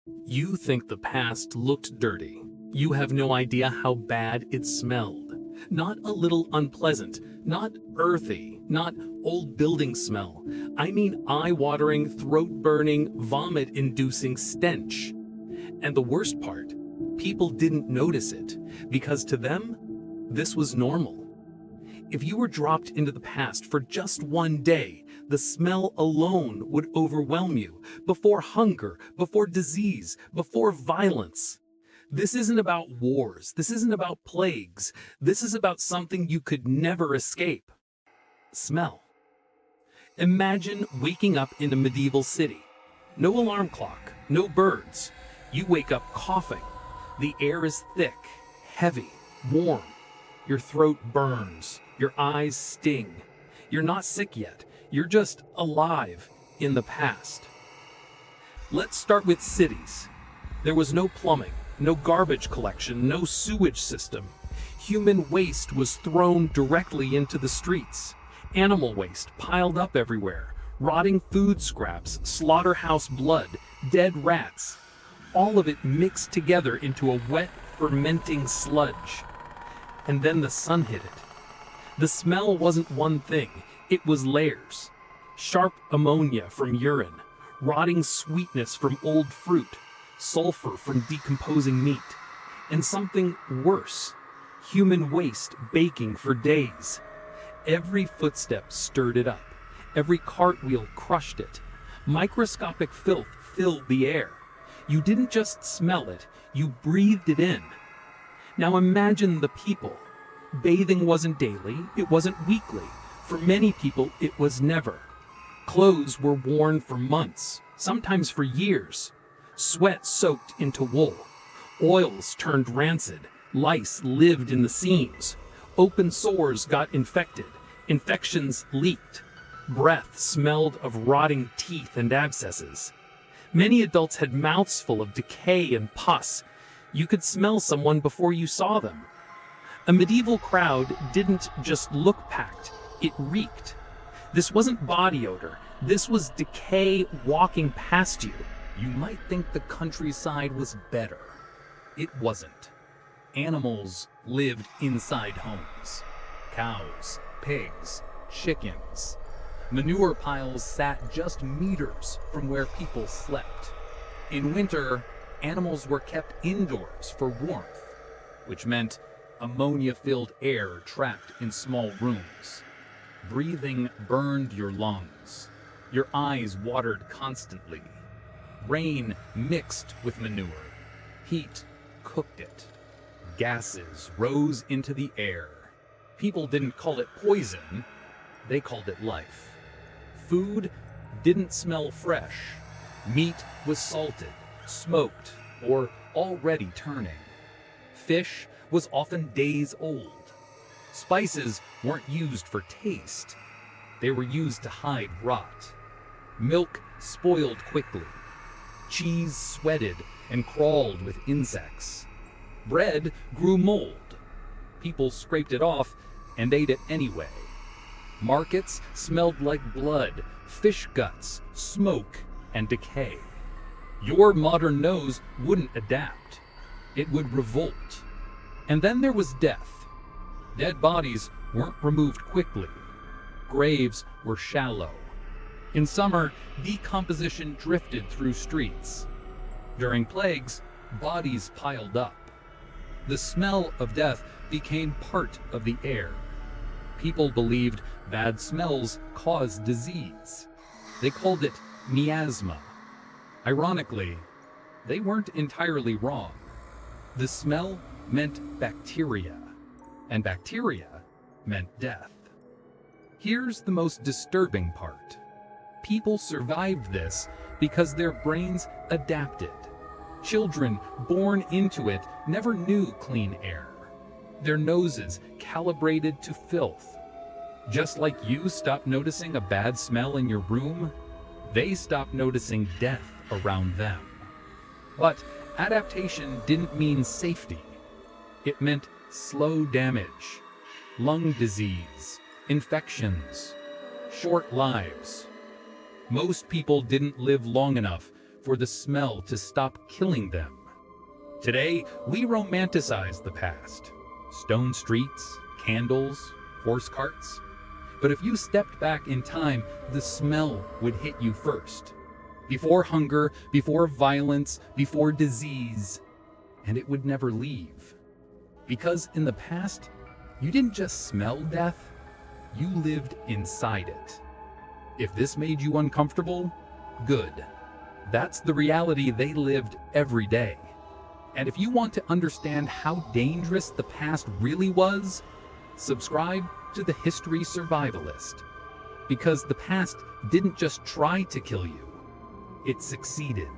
You think the past looked dirty. You have no idea how bad it smelled. Not a little unpleasant, not earthy, not old building smell. I mean eye-watering, throat-burning, vomit-inducing stench. And the worst part, people didn't notice it, because to them, this was normal. If you were dropped into the past for just one day, the smell alone would overwhelm you, before hunger, before disease, before violence. This isn't about wars, this isn't about plagues, this is about something you could never escape. Smell. Imagine waking up in a medieval city. No alarm clock, no birds. You wake up coughing. The air is thick, heavy, warm. Your throat burns. Your eyes sting. You're not sick yet. You're just alive in the past. Let's start with cities. There was no plumbing, no garbage collection, no sewage system. Human waste was thrown directly into the streets. Animal waste piled up everywhere. Rotting food scraps, slaughterhouse blood, dead rats. All of it mixed together into a wet, fermenting sludge. And then the sun hit it. The smell wasn't one thing, it was layers. Sharp ammonia from urine, rotting sweetness from old fruit, sulfur from decomposing meat, and something worse, human waste baking for days. Every footstep stirred it up, every cartwheel crushed it. Microscopic filth filled the air. You didn't just smell it, you breathed it in. Now imagine the people. Bathing wasn't daily, it wasn't weekly. For many people, it was never. Clothes were worn for months, sometimes for years. Sweat soaked into wool. Oils turned rancid. Lice lived in the seams. Open sores got infected. Infections leaked. Breath smelled of rotting teeth and abscesses. Many adults had mouths full of decay and pus. You could smell someone before you saw them. A medieval crowd didn't just look packed, it reeked. This wasn't body odor, this was decay walking past you. You might think the countryside was better. It wasn't. Animals lived inside homes. Cows, pigs, chickens. Manure piles sat just meters from where people slept. In winter, animals were kept indoors for warmth, which meant ammonia-filled air trapped in small rooms. Breathing burned your lungs. Your eyes watered constantly. Rain mixed with manure. Heat cooked it. Gases rose into the air. People didn't call it poison, they called it life. Food didn't smell fresh. Meat was salted, smoked, or already turning. Fish was often days old. Spices weren't used for taste. They were used to hide rot. Milk spoiled quickly. Cheese sweated and crawled with insects. Bread grew mold. People scraped it off and ate it anyway. Markets smelled like blood, fish guts, smoke, and decay. Your modern nose wouldn't adapt. It would revolt. And then there was death. Dead bodies weren't removed quickly. Graves were shallow. In summer, decomposition drifted through streets. During plagues, bodies piled up. The smell of death became part of the air. People believed bad smells caused disease. They called it miasma. Ironically, they weren't entirely wrong. The smell meant bacteria, and bacteria meant death. Here's the most disturbing part. People survived this because their brains adapted. Children born into it never knew clean air. Their noses calibrated to filth. Just like you stopped noticing a bad smell in your room, they stopped noticing death around them. But adaptation didn't mean safety. It meant slow damage, lung disease, infections, short lives. Most people didn't live long enough for the smell to stop killing them. Today, we romanticize the past. Stone streets, candles, horse carts. But if you stepped back in time, the smell would hit you first. Before hunger, before violence, before disease. And it would never leave. Because in the past, you didn't just smell death, you lived inside it. If this made you uncomfortable, good. That's the reality they lived every day. And if you want to understand how dangerous the past really was, subscribe to the History Survivalist. Because the past didn't just try to kill you, it succeeded.